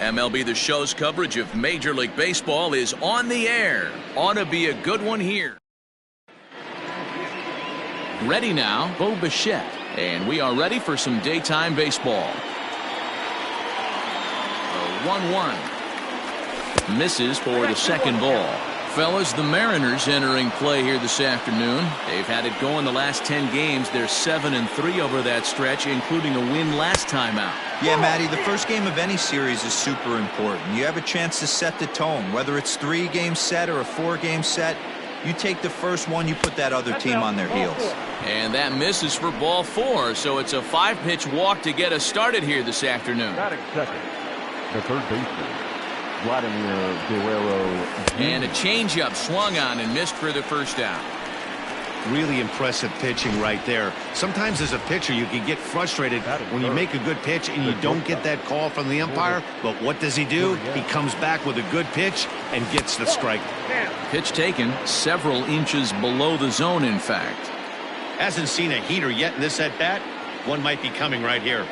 MLB The Show's coverage of Major League Baseball is on the air. Ought to be a good one here. Ready now, Bo Bichette. And we are ready for some daytime baseball. 1-1. Misses for the second ball. Fellas, the Mariners entering play here this afternoon. They've had it going the last 10 games. They're 7-3 over that stretch, including a win last time out. Yeah, Matty, the first game of any series is super important. You have a chance to set the tone, whether it's 3-game set or a 4-game set. You take the first one, you put that other team on their heels. And that misses for ball 4, so it's a 5-pitch walk to get us started here this afternoon. Batting second, the third baseman, Vladimir Guerrero. And a changeup swung on and missed for the first out. Really impressive pitching right there. Sometimes as a pitcher you can get frustrated when you make a good pitch and you don't get that call from the umpire. But what does he do? He comes back with a good pitch and gets the strike. Pitch taken several inches below the zone, in fact. Hasn't seen a heater yet in this at-bat. One might be coming right here.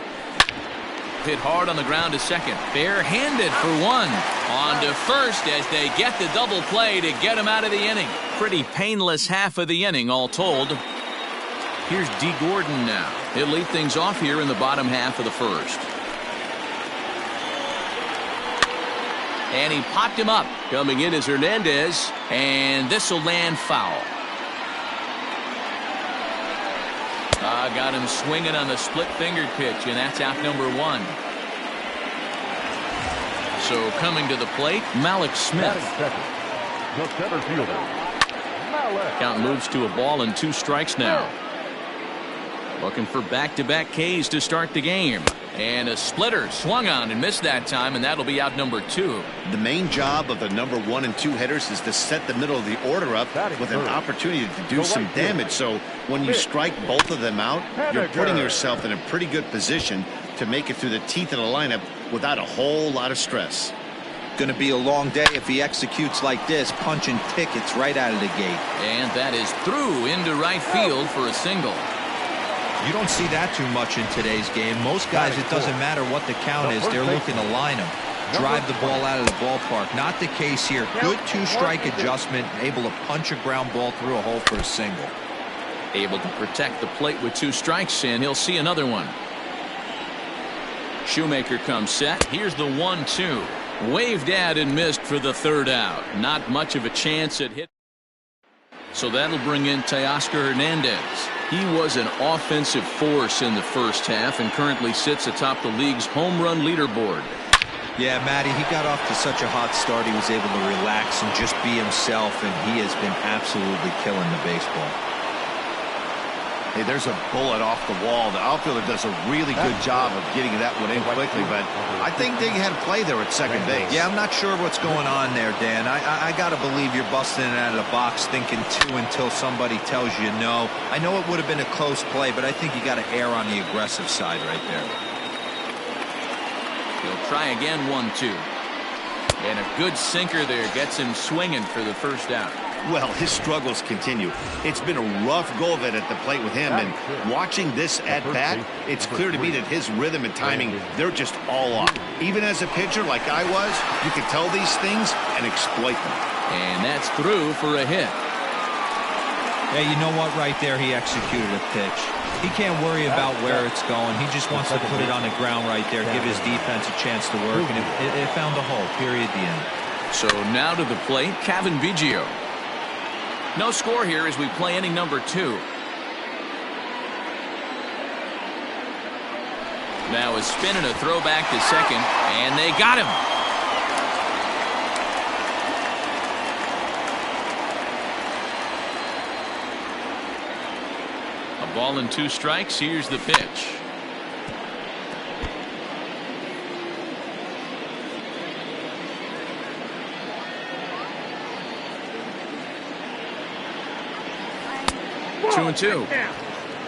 Hit hard on the ground to second. Barehanded for one. On to first as they get the double play to get him out of the inning. Pretty painless half of the inning, all told. Here's D. Gordon now. He'll lead things off here in the bottom half of the first. And he popped him up. Coming in is Hernandez. And this will land foul. Got him swinging on the split-fingered pitch, and that's out number 1. So coming to the plate, Malik Smith. The center fielder, Malik. Count moves to a ball and 2 strikes now. Looking for back-to-back Ks to start the game. And a splitter swung on and missed that time, and that'll be out number 2. The main job of the number 1 and 2 hitters is to set the middle of the order up with an opportunity to do some damage. So when you strike both of them out, you're putting yourself in a pretty good position to make it through the teeth of the lineup without a whole lot of stress. Going to be a long day if he executes like this, punching tickets right out of the gate. And that is through into right field for a single. You don't see that too much in today's game. Most guys, it doesn't matter what the count is, they're looking to line them, drive the ball out of the ballpark. Not the case here. Good 2-strike adjustment, able to punch a ground ball through a hole for a single. Able to protect the plate with 2 strikes, and he'll see another one. Shoemaker comes set. Here's the 1-2. Waved at and missed for the third out. Not much of a chance at hit. So that'll bring in Teoscar Hernandez. He was an offensive force in the first half and currently sits atop the league's home run leaderboard. Yeah, Matty, he got off to such a hot start. He was able to relax and just be himself, and he has been absolutely killing the baseball. Hey, there's a bullet off the wall. The outfielder does a really good job of getting that one in quickly, but I think they had a play there at second base. Yeah, I'm not sure what's going on there, Dan. I got to believe you're busting it out of the box thinking 2 until somebody tells you no. I know it would have been a close play, but I think you got to err on the aggressive side right there. He'll try again, 1-2. And a good sinker there gets him swinging for the first out. Well, his struggles continue. It's been a rough go of it at the plate with him, and watching this at-bat, it's clear to me that his rhythm and timing, they're just all off. Even as a pitcher like I was, you can tell these things and exploit them. And that's through for a hit. Yeah, you know what? Right there, he executed a pitch. He can't worry about where it's going. He just wants to put it on the ground right there, give his defense a chance to work, and it found a hole, period, the end. So now to the plate, Kevin Biggio. No score here as we play inning number 2. Now a spin and a throw back to second, and they got him. A ball and 2 strikes. Here's the pitch. Two and two.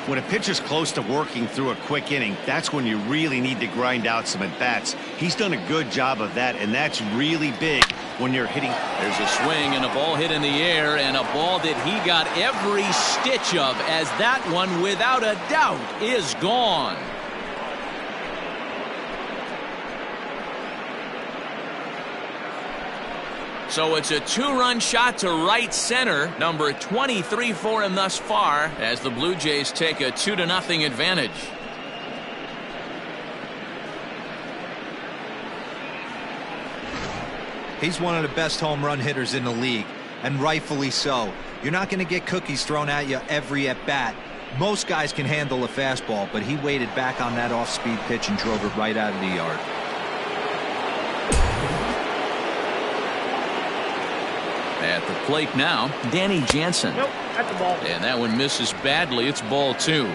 When a pitcher's close to working through a quick inning, that's when you really need to grind out some at-bats. He's done a good job of that, and that's really big when you're hitting. There's a swing and a ball hit in the air, and a ball that he got every stitch of, as that one, without a doubt, is gone. So it's a 2-run shot to right center, number 23 for him thus far, as the Blue Jays take a 2-0 advantage. He's one of the best home run hitters in the league, and rightfully so. You're not going to get cookies thrown at you every at-bat. Most guys can handle a fastball, but he waited back on that off-speed pitch and drove it right out of the yard. At the plate now, Danny Janssen. Nope, that's the ball. And that one misses badly. It's ball 2.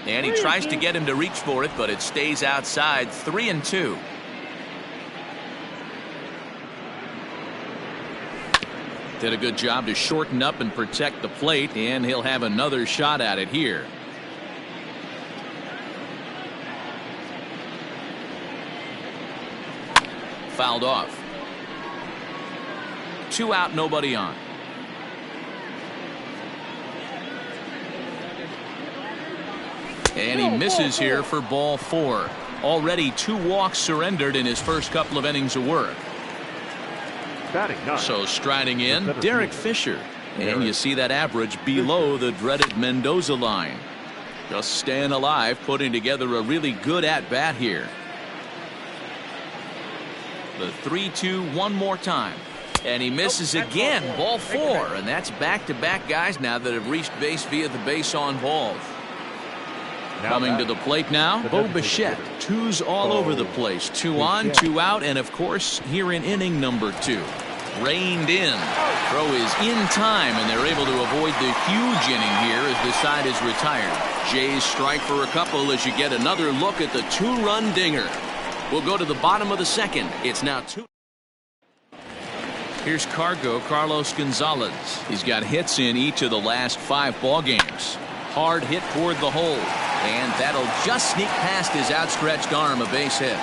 And he tries to get him to reach for it, but it stays outside. 3-2. Did a good job to shorten up and protect the plate, and he'll have another shot at it here. Fouled off. 2 out, nobody on. And he misses here for ball 4. Already 2 walks surrendered in his first couple of innings of work. So striding in, Derek Fisher. And you see that average below the dreaded Mendoza line. Just staying alive, putting together a really good at-bat here. The 3-2 one more time. And he misses again. Ball 4. And that's back-to-back guys now that have reached base via the base on balls. Coming to the plate now, Bo Bichette. 2s all over the place. 2 on, 2 out, and of course here in inning number 2. Reined in. Throw is in time, and they're able to avoid the huge inning here as the side is retired. Jays strike for a couple as you get another look at the 2-run dinger. We'll go to the bottom of the second. It's now 2. Here's Carlos Gonzalez. He's got hits in each of the last 5 ball games. Hard hit toward the hole, and that'll just sneak past his outstretched arm, a base hit.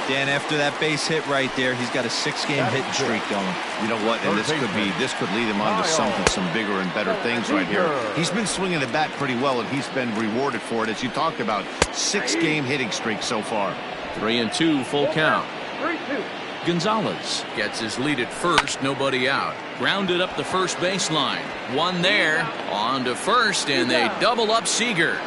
Dan, after that base hit right there, he's got a 6-game hitting streak going. You know what? And this could lead him on to some bigger and better things right here. He's been swinging the bat pretty well, and he's been rewarded for it, as you talked about. 6-game hitting streak so far. 3-2, full count. Gonzalez gets his lead at first, nobody out. Grounded up the first baseline. One there, on to first, and they double up Seager.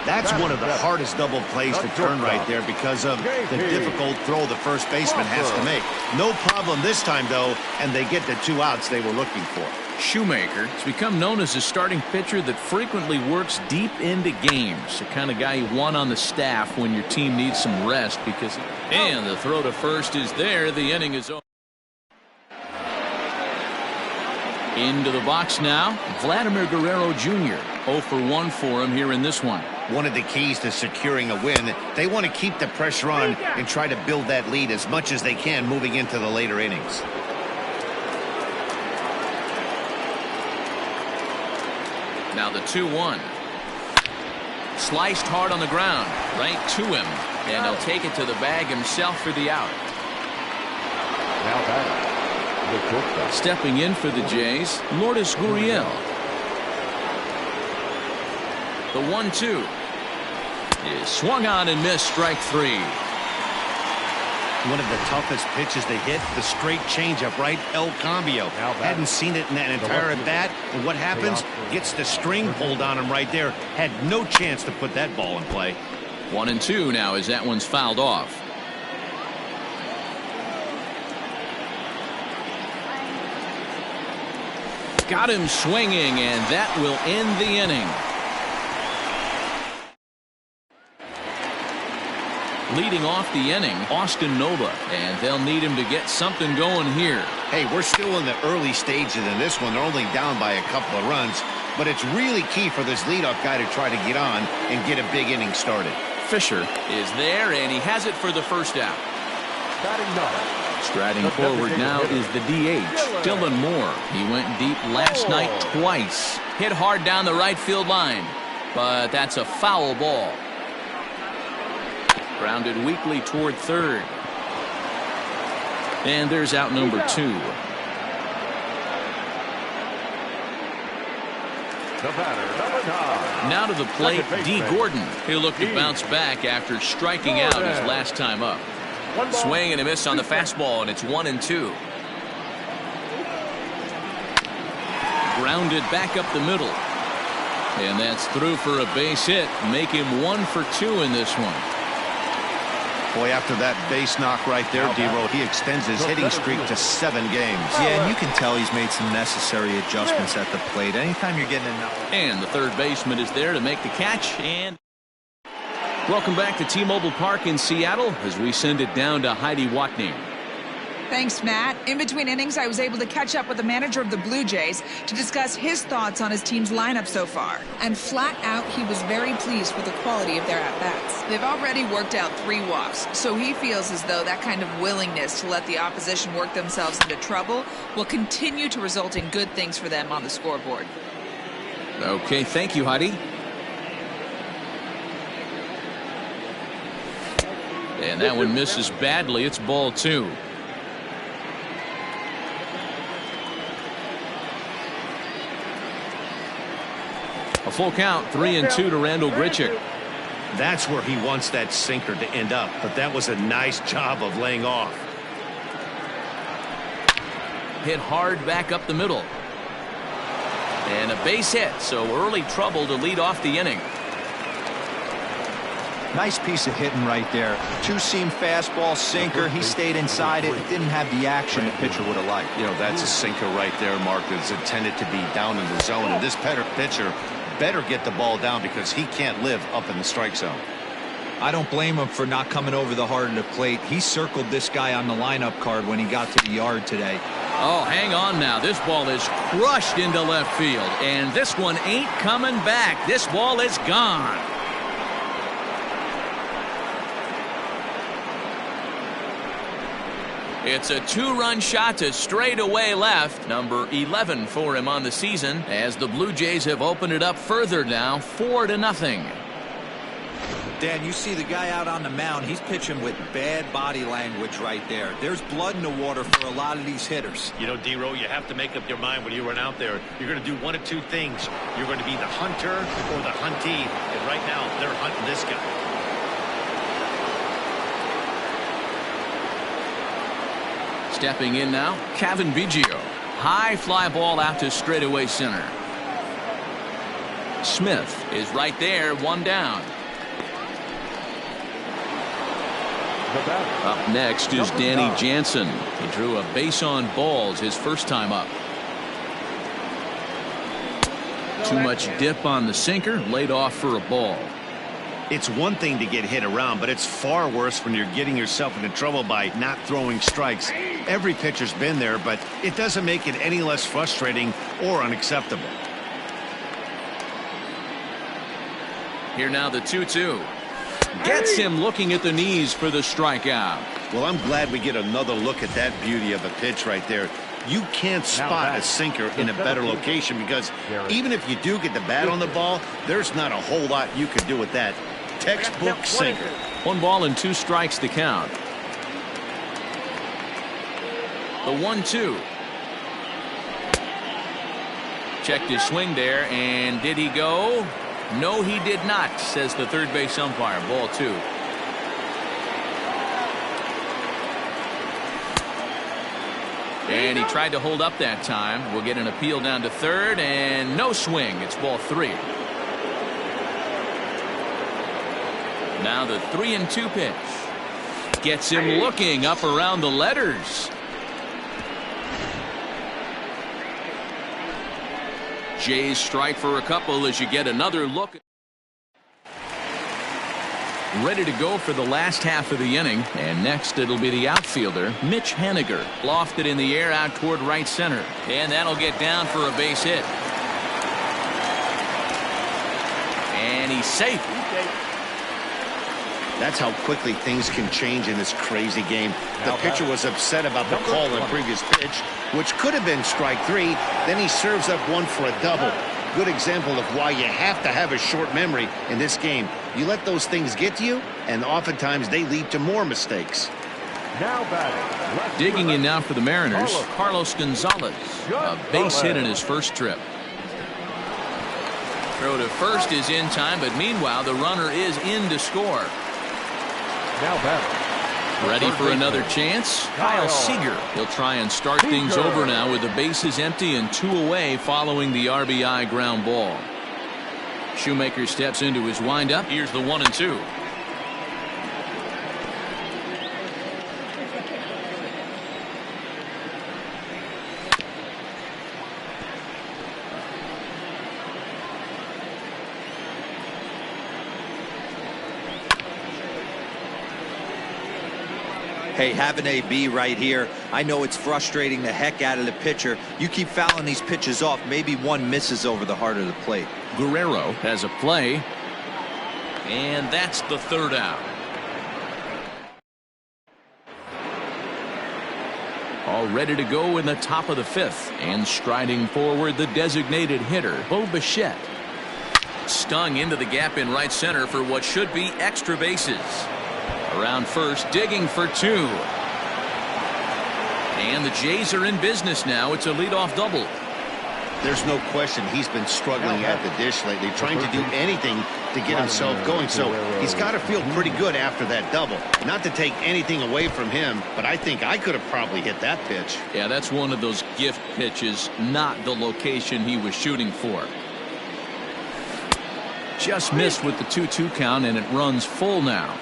That's one of the hardest double plays to turn right there because of the difficult throw the first baseman has to make. No problem this time, though, and they get the 2 outs they were looking for. Shoemaker has become known as a starting pitcher that frequently works deep into games. The kind of guy you want on the staff when your team needs some rest because. And the throw to first is there. The inning is over. Into the box now, Vladimir Guerrero Jr. 0 for 1 for him here in this one. One of the keys to securing a win, they want to keep the pressure on and try to build that lead as much as they can moving into the later innings. Now the 2-1. Sliced hard on the ground, right to him, and he'll take it to the bag himself for the out. Stepping in for the Jays, Lourdes Gurriel. The 1-2 is swung on and missed, strike 3. One of the toughest pitches to hit, the straight changeup, right? El Cambio. Hadn't seen it in that entire at bat, and what happens? Gets the string pulled on him right there. Had no chance to put that ball in play. 1-2 now as that one's fouled off. Got him swinging, and that will end the inning. Leading off the inning, Austin Nova, and they'll need him to get something going here. Hey, we're still in the early stages in this one. They're only down by a couple of runs, but it's really key for this leadoff guy to try to get on and get a big inning started. Fisher is there, and he has it for the first out. Striding forward now is the DH, Dylan Moore. He went deep last night twice. Hit hard down the right field line, but that's a foul ball. Grounded weakly toward third. And there's out number 2. The batter, number 9. Now to the plate, D. Gordon. He'll look to bounce back after striking out his last time up. Swing and a miss on the fastball, and it's 1-2. Grounded back up the middle. And that's through for a base hit. Make him 1 for 2 in this one. Boy, after that base knock right there, D-Roll, he extends his hitting streak to 7 games. Yeah, and you can tell he's made some necessary adjustments at the plate. Anytime you're getting in. And the third baseman is there to make the catch. And welcome back to T-Mobile Park in Seattle as we send it down to Heidi Watney. Thanks, Matt. In between innings, I was able to catch up with the manager of the Blue Jays to discuss his thoughts on his team's lineup so far. And flat out, he was very pleased with the quality of their at-bats. They've already worked out 3 walks, so he feels as though that kind of willingness to let the opposition work themselves into trouble will continue to result in good things for them on the scoreboard. Okay, thank you, Heidi. And that one misses badly. It's ball 2. A full count, 3-2 to Randall Grichuk. That's where he wants that sinker to end up, but that was a nice job of laying off. Hit hard back up the middle. And a base hit, so early trouble to lead off the inning. Nice piece of hitting right there. 2-seam fastball, sinker. He stayed inside it. It didn't have the action the pitcher would have liked. You know, that's a sinker right there, Mark, that's intended to be down in the zone. And this pitcher better get the ball down because he can't live up in the strike zone. I don't blame him for not coming over the heart of the plate. He circled this guy on the lineup card when he got to the yard today. Oh, hang on now. This ball is crushed into left field. And this one ain't coming back. This ball is gone. It's a 2-run shot to straightaway left, number 11 for him on the season, as the Blue Jays have opened it up further now, 4-0. Dan, you see the guy out on the mound. He's pitching with bad body language right there. There's blood in the water for a lot of these hitters. You know, D-Row, you have to make up your mind when you run out there. You're going to do one of 2 things. You're going to be the hunter or the huntee, and right now they're hunting this guy. Stepping in now, Kevin Biggio. High fly ball out to straightaway center. Smith is right there, 1 down. Up next is Danny Janssen. He drew a base on balls his first time up. Too much dip on the sinker, laid off for a ball. It's one thing to get hit around, but it's far worse when you're getting yourself into trouble by not throwing strikes. Every pitcher's been there, but it doesn't make it any less frustrating or unacceptable. Here now the 2-2. Gets him looking at the knees for the strikeout. Well, I'm glad we get another look at that beauty of a pitch right there. You can't spot a sinker in a better location because even if you do get the bat on the ball, there's not a whole lot you could do with that. Textbook sinker. 1 ball and 2 strikes to count. The 1-2. Checked his swing there, and did he go? No, he did not, says the third base umpire. Ball 2. And he tried to hold up that time. We'll get an appeal down to third, and no swing. It's ball 3. Now the 3-2 pitch. Gets him looking up around the letters. Jays strike for a couple as you get another look. Ready to go for the last half of the inning. And next it'll be the outfielder, Mitch Haniger. Lofted in the air out toward right center. And that'll get down for a base hit. And he's safe. That's how quickly things can change in this crazy game. The pitcher was upset about the call on the previous pitch, which could have been strike 3. Then he serves up 1 for a double. Good example of why you have to have a short memory in this game. You let those things get to you, and oftentimes they lead to more mistakes. Now batting. Digging in now for the Mariners, Carlos Gonzalez. A base hit in his first trip. Throw to first is in time, but meanwhile the runner is in to score. Now batter. Ready for another chance? Kyle Seager. He'll try and start things over now with the bases empty and 2 away following the RBI ground ball. Shoemaker steps into his windup. Here's the 1-2. Hey, have an AB right here. I know it's frustrating the heck out of the pitcher. You keep fouling these pitches off, maybe one misses over the heart of the plate. Guerrero has a play, and that's the 3rd out. All ready to go in the top of the 5th, and striding forward the designated hitter, Bo Bichette. Stung into the gap in right center for what should be extra bases. Around first, digging for 2. And the Jays are in business now. It's a leadoff double. There's no question he's been struggling at the dish lately, trying to do anything to get himself going. So he's got to feel pretty good after that double. Not to take anything away from him, but I think I could have probably hit that pitch. Yeah, that's one of those gift pitches, not the location he was shooting for. Just missed with the 2-2 count, and it runs full now.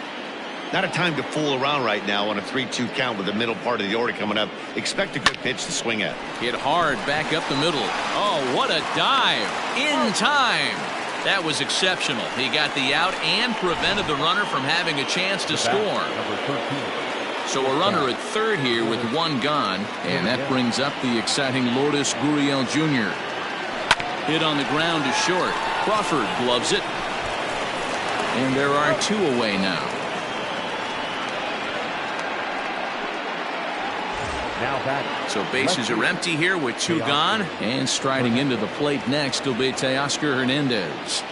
Not a time to fool around right now on a 3-2 count with the middle part of the order coming up. Expect a good pitch to swing at. Hit hard back up the middle. Oh, what a dive. In time. That was exceptional. He got the out and prevented the runner from having a chance to score. So a runner at 3rd here with 1 gone. And that brings up the exciting Lourdes Gurriel Jr. Hit on the ground to short. Crawford gloves it. And there are 2 away now. So bases are empty here with 2 gone, and striding into the plate next will be Teoscar Hernandez.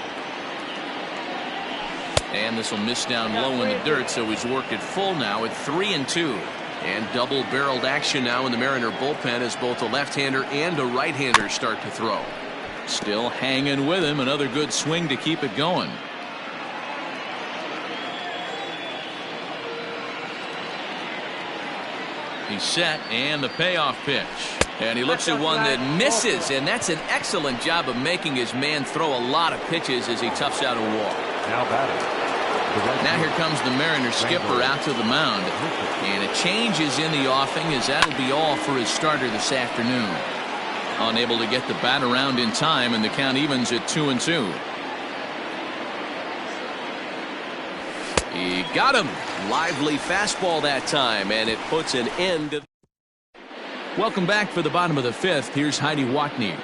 And this will miss down low in the dirt, so he's worked it full now at 3-2. And double-barreled action now in the Mariner bullpen as both a left-hander and a right-hander start to throw. Still hanging with him. Another good swing to keep it going. He's set, and the payoff pitch. And he looks at one that misses, and that's an excellent job of making his man throw a lot of pitches as he toughs out a walk. Now here comes the Mariners skipper out to the mound. And a change is in the offing, as that'll be all for his starter this afternoon. Unable to get the bat around in time, and the count evens at 2-2. He got him. Lively fastball that time, and it puts an end to. Welcome back for the bottom of the 5th. Here's Heidi Watney.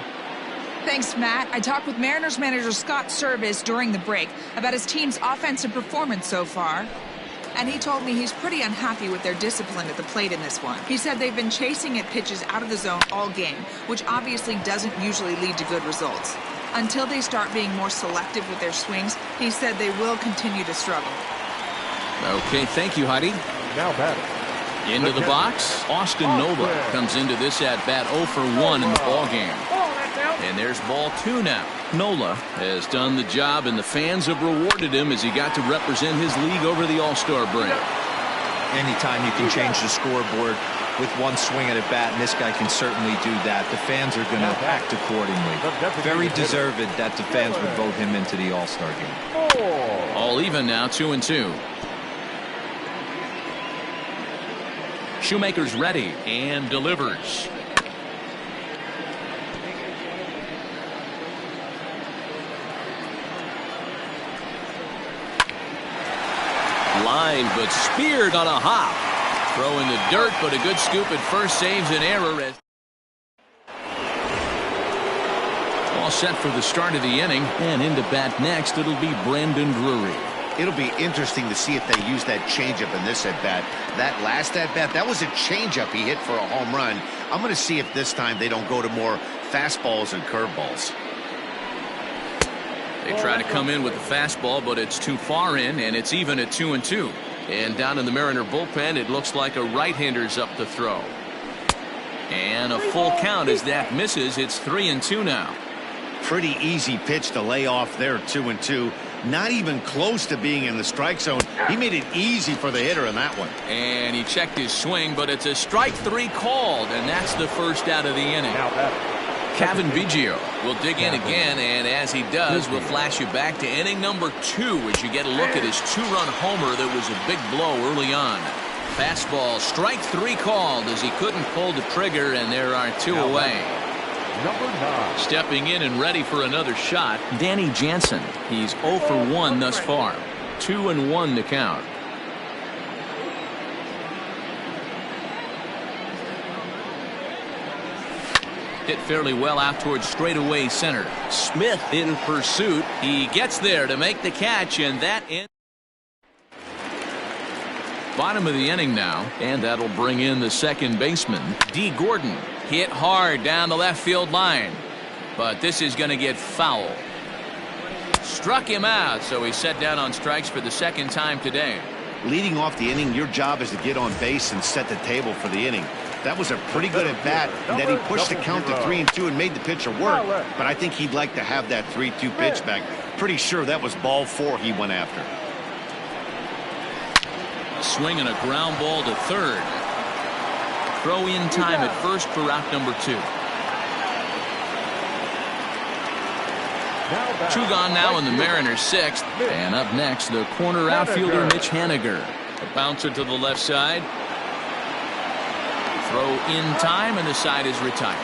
Thanks, Matt. I talked with Mariners manager Scott Service during the break about his team's offensive performance so far. And he told me he's pretty unhappy with their discipline at the plate in this one. He said they've been chasing at pitches out of the zone all game, which obviously doesn't usually lead to good results. Until they start being more selective with their swings, he said they will continue to struggle. Okay, thank you, Heidi. Now batting. Into the box, Austin Nola comes into this at-bat 0 for 1 in the ballgame. And there's ball 2 now. Nola has done the job, and the fans have rewarded him as he got to represent his league over the All-Star break. Anytime you can change the scoreboard with one swing at a bat, and this guy can certainly do that, the fans are going to act accordingly. Very deserved that the fans would vote him into the All-Star game. All even now, 2-2. Shoemaker's ready and delivers. Line, but speared on a hop. Throw in the dirt, but a good scoop at first saves an error. All set for the start of the inning, and into bat next, it'll be Brandon Brewery. It'll be interesting to see if they use that changeup in this at-bat. That last at-bat, that was a changeup he hit for a home run. I'm going to see if this time they don't go to more fastballs and curveballs. They try to come in with the fastball, but it's too far in, and it's even at 2-2. And down in the Mariner bullpen, it looks like a right-hander's up to throw. And a full count as that misses. It's 3-2 now. Pretty easy pitch to lay off there, 2-2. Not even close to being in the strike zone. He made it easy for the hitter in that one. And he checked his swing, but it's a strike 3 called, and that's the first out of the inning. Kevin Biggio will dig in again, and as he does, we'll flash you back to inning number 2 as you get a look at his 2-run homer that was a big blow early on. Fastball, strike 3 called as he couldn't pull the trigger, and there are 2 away. Number 9. Stepping in and ready for another shot, Danny Janssen. He's 0 for 1 thus far. 2-1 to count. Hit fairly well out towards straightaway center. Smith in pursuit. He gets there to make the catch, and that ends. Bottom of the inning now, and that'll bring in the second baseman, D. Gordon. Hit hard down the left field line, but this is going to get foul. Struck him out, so he's set down on strikes for the second time today. Leading off the inning, your job is to get on base and set the table for the inning. That was a pretty good at bat, and that he pushed the count to 3-2 and made the pitcher work. But I think he'd like to have that 3-2 pitch back. Pretty sure that was ball 4 he went after. Swinging a ground ball to third. Throw in time at first for out number 2. 2 gone now in the Mariners' 6th. And up next, the corner outfielder Mitch Haniger. A bouncer to the left side. Throw in time, and the side is retired.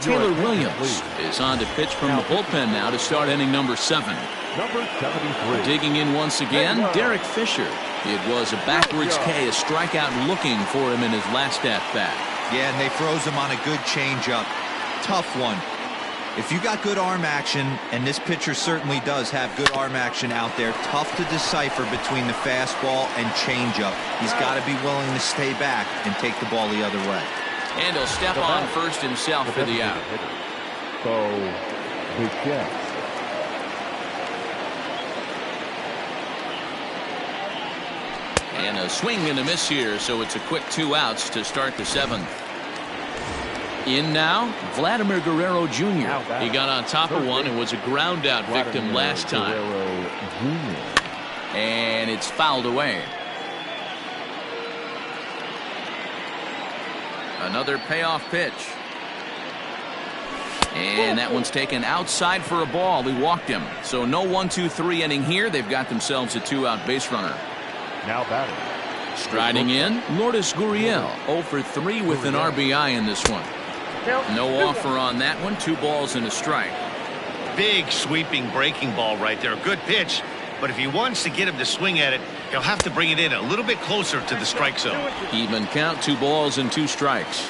Taylor Williams is on to pitch from the bullpen now to start inning number 7. Number 73. Digging in once again, Derek Fisher. It was a backwards K, a strikeout looking for him in his last at-bat. Yeah, and they froze him on a good changeup. Tough one. If you got good arm action, and this pitcher certainly does have good arm action out there, tough to decipher between the fastball and changeup. He's got to be willing to stay back and take the ball the other way. And he'll step on first himself for the out. So, the Jets. And a swing and a miss here, so it's a quick 2 outs to start the 7th. In now, Vladimir Guerrero Jr. He got on top of one and was a ground out victim last time. And it's fouled away. Another payoff pitch. And that one's taken outside for a ball. He walked him. So no 1-2-3 inning here. They've got themselves a 2-out base runner. Now batting. Striding in, Lourdes Gurriel, 0 for 3 with an RBI in this one. No offer on that one. 2 balls and a strike. Big sweeping breaking ball right there. Good pitch. But if he wants to get him to swing at it, he'll have to bring it in a little bit closer to the strike zone. Even count, 2 balls and 2 strikes.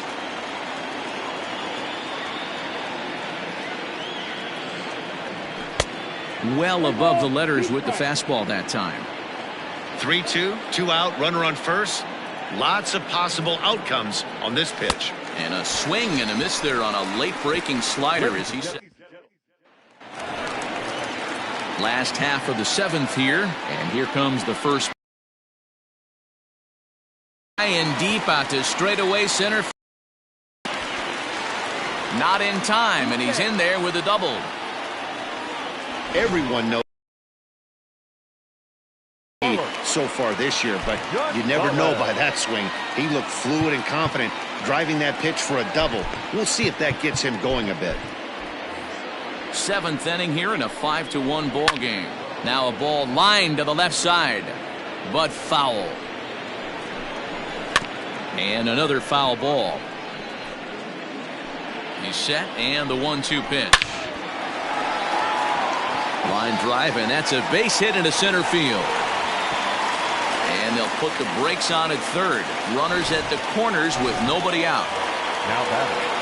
Well above the letters with the fastball that time. 3-2, 2 out, runner on first. Lots of possible outcomes on this pitch. And a swing and a miss there on a late breaking slider as he set. Last half of the 7th here, and here comes the first. High and deep out to straightaway center. Not in time, and he's in there with a double. Everyone knows so far this year, but you never know by that swing. He looked fluid and confident, driving that pitch for a double. We'll see if that gets him going a bit. 7th inning here in a 5-1 ball game. Now a ball lined to the left side, but foul. And another foul ball. He's set, and the 1-2 pitch. Line drive, and that's a base hit into center field. And they'll put the brakes on at third. Runners at the corners with nobody out. Now batting.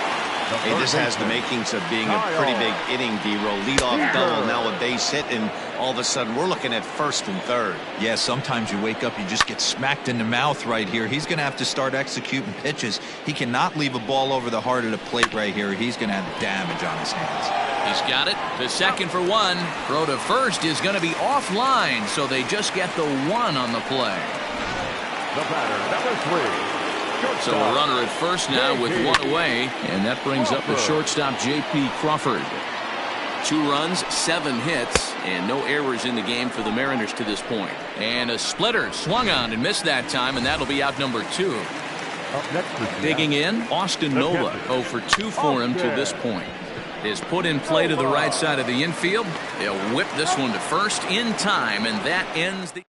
Hey, this has the makings of being a pretty big inning, D-Roll. Leadoff double, now a base hit, and all of a sudden we're looking at first and third. Yeah, sometimes you wake up, you just get smacked in the mouth right here. He's going to have to start executing pitches. He cannot leave a ball over the heart of the plate right here. He's going to have damage on his hands. He's got it. The second for 1. Throw to first is going to be offline, so they just get the 1 on the play. The batter, number 3. So a runner at first now with one away, and that brings up the shortstop Jp Crawford. 2 runs, 7 hits, and no errors in the game for the Mariners to this point. And a splitter swung on and missed that time, and that'll be out number 2. Digging in, Austin Nola, 0 for 2 for him to this point. Is put in play to the right side of the infield. They'll whip this one to first in time, and that ends the...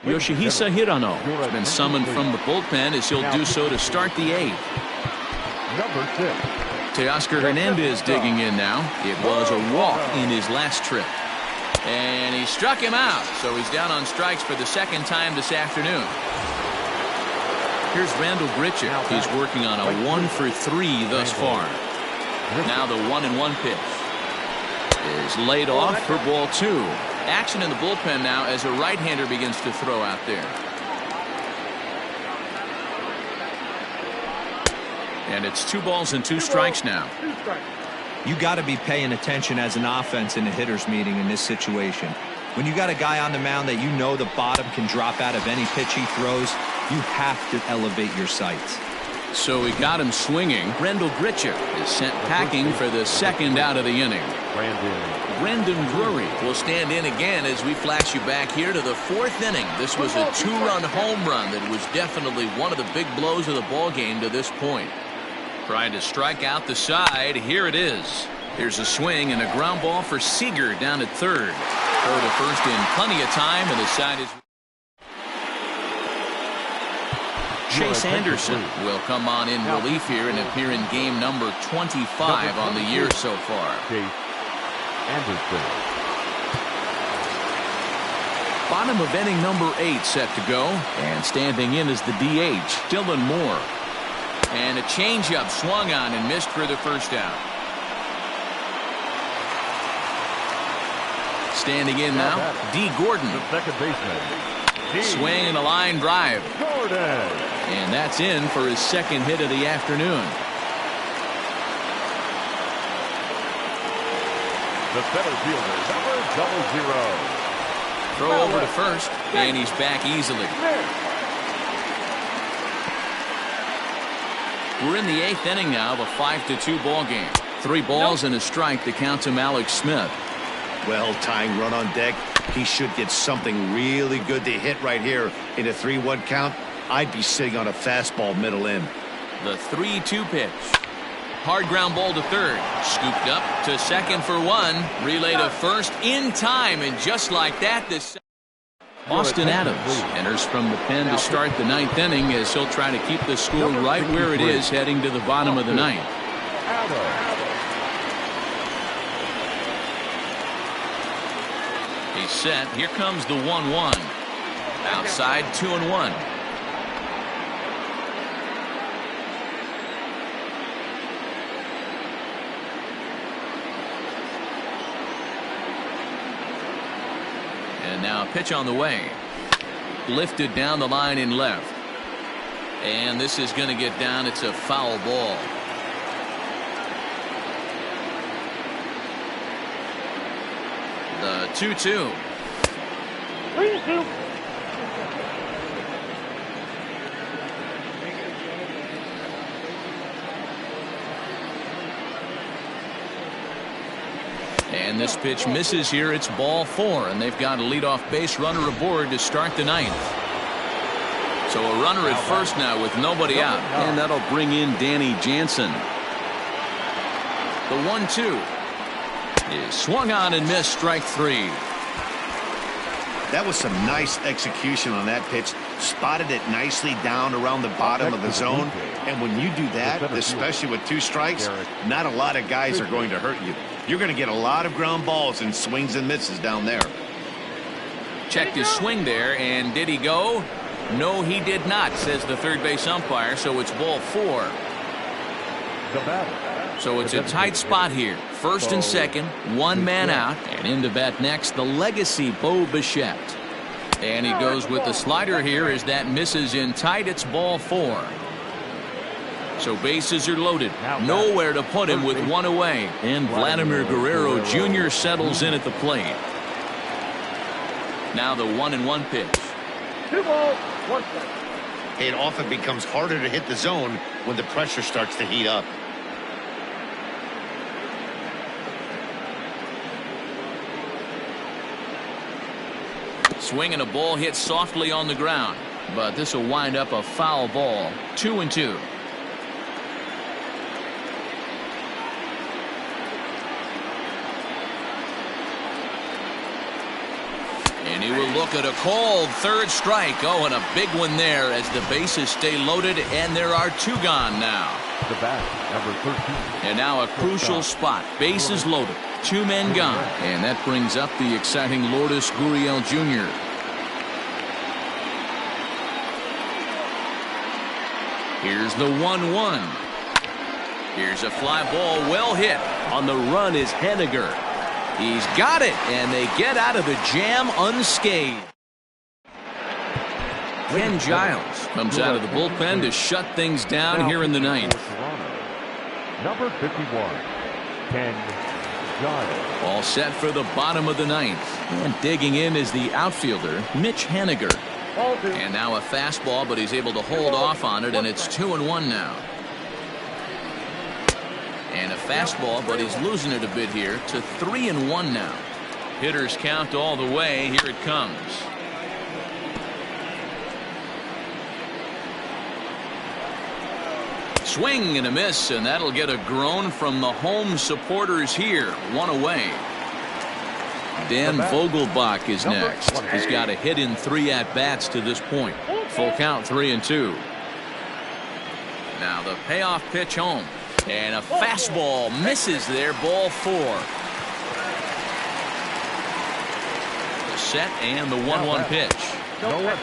Yoshihisa Hirano has been summoned from the bullpen as he'll do so to start the 8th. Number 6. Teoscar Hernandez digging in now. It was a walk in his last trip. And he struck him out, so he's down on strikes for the second time this afternoon. Here's Randall Grichuk. He's working on a 1 for 3 thus far. Now the 1-1 pitch is laid off for ball 2. Action in the bullpen now as a right-hander begins to throw out there. And it's 2 balls and 2 strikes now. You got to be paying attention as an offense in a hitter's meeting in this situation. When you got a guy on the mound that you know the bottom can drop out of any pitch he throws, you have to elevate your sights. So he got him swinging. Randall Grichuk is sent packing for the 2nd out of the inning. Brendan Brewery will stand in again as we flash you back here to the 4th inning. This was a 2-run home run that was definitely one of the big blows of the ball game to this point. Trying to strike out the side. Here it is. Here's a swing and a ground ball for Seager down at 3rd. Throw to first in plenty of time, and the side is... Chase Anderson will come on in relief here and appear in game number 25 on the year so far. Bottom of inning number 8 set to go, and standing in is the DH, Dylan Moore. And a changeup swung on and missed for the first out. Standing in now, D. Gordon. The second baseman. Swing and a line drive. And that's in for his 2nd hit of the afternoon. The center fielder, number 00. Throw over to first, and he's back easily. We're in the 8th inning now of a 5-2 ball game. 3 balls and a strike to count to Alex Smith. Well, tying run on deck. He should get something really good to hit right here in a 3-1 count. I'd be sitting on a fastball middle in. The 3-2 pitch. Hard ground ball to 3rd. Scooped up to 2nd for 1. Relay to first in time, and just like that, this... Austin Adams enters from the pen to start the 9th inning as he'll try to keep the score right where it is heading to the bottom of the 9th. He's set. Here comes the 1-1. Outside 2-1. And now a pitch on the way. Lifted down the line in left. And this is going to get down. It's a foul ball. The 2-2. 3-2. And this pitch misses here. It's ball 4, and they've got a leadoff base runner aboard to start the 9th. So a runner at first now with nobody out, and that'll bring in Danny Janssen. The 1-2 is swung on and missed, strike 3. That was some nice execution on that pitch. Spotted it nicely down around the bottom of the zone. And when you do that, especially with 2 strikes, not a lot of guys are going to hurt you. You're going to get a lot of ground balls and swings and misses down there. Checked his swing there, and did he go? No, he did not, says the 3rd base umpire, so it's ball 4. So it's a tight spot here. 1st and 2nd, 1 man out, and in to bat next, the legacy Bo Bichette. And he goes with the slider here as that misses in tight. It's ball 4. So bases are loaded. Nowhere to put him with 1 away. And Vladimir Guerrero Jr. settles in at the plate. Now the 1-1 pitch. 2 balls, 1 strike. it often becomes harder to hit the zone when the pressure starts to heat up. Swing and a ball hit softly on the ground, but this will wind up a foul ball. 2-2. And he will look at a called third strike. Oh, and a big one there as the bases stay loaded, and there are 2 gone now. The bat, number 13. And now a crucial spot. Bases loaded. 2 men gone. And that brings up the exciting Lourdes Gurriel Jr. Here's the 1-1. Here's a fly ball well hit. On the run is Hernandez. He's got it, and they get out of the jam unscathed. Ken Giles comes out of the bullpen to shut things down here in the 9th. Number 51, Ken Giles. All set for the bottom of the 9th. And digging in is the outfielder, Mitch Haniger. And now a fastball, but he's able to hold off on it, and it's 2-1 now. And a fastball, but he's losing it a bit here to 3-1 now. Hitters count all the way. Here it comes. Swing and a miss, and that'll get a groan from the home supporters here. 1 away. Dan Vogelbach is next. He's got a hit in 3 at-bats to this point. Full count, 3-2. Now the payoff pitch home. And a fastball misses there. Ball 4. The set and the 1-1 pitch.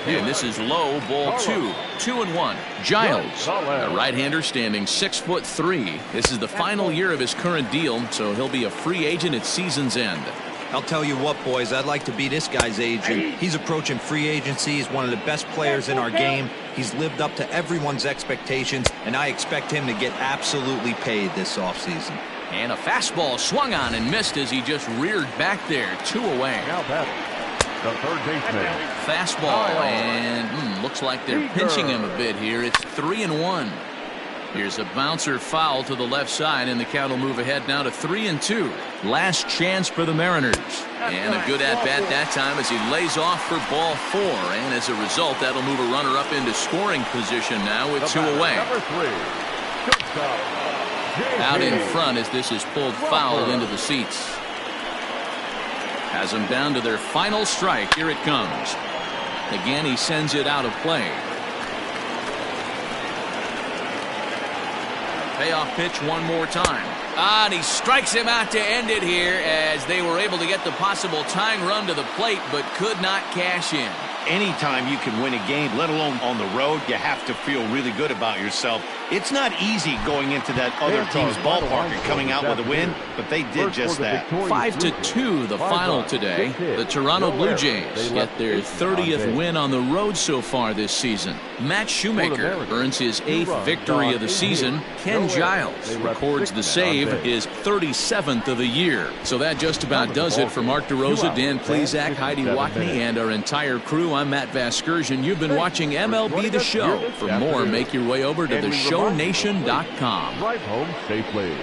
And this is low. Ball 2. 2-1. Giles, a right-hander standing 6'3". This is the final year of his current deal, so he'll be a free agent at season's end. I'll tell you what, boys, I'd like to be this guy's agent. He's approaching free agency. He's one of the best players in our game. He's lived up to everyone's expectations, and I expect him to get absolutely paid this offseason. And a fastball swung on and missed as he just reared back there. 2 away. Now batting, the third baseman. Fastball, and looks like they're pinching him a bit here. It's 3-1. Here's a bouncer foul to the left side, and the count will move ahead now to 3-2. Last chance for the Mariners. And a good at-bat that time as he lays off for ball 4. And as a result, that'll move a runner up into scoring position now with 2 away. Number 3, Shortstop Jp Out in front as this is pulled foul into the seats. Has them down to their final strike. Here it comes. Again, he sends it out of play. Payoff pitch one more time. And he strikes him out to end it here as they were able to get the possible tying run to the plate but could not cash in. Anytime you can win a game, let alone on the road, you have to feel really good about yourself. It's not easy going into that other team's ballpark and coming out with a win, but they did just that. 5-2 the final today. The Toronto Blue Jays get their 30th win on the road so far this season. Matt Shoemaker earns his 8th victory of the season. Ken Giles records the save, his 37th of the year. So that just about does it for Mark DeRosa, Dan Plesac, Heidi Watney, and our entire crew. I'm Matt Vasgersian. You've been watching MLB The Show. For more, make your way over to theshownation.com. Drive home safely.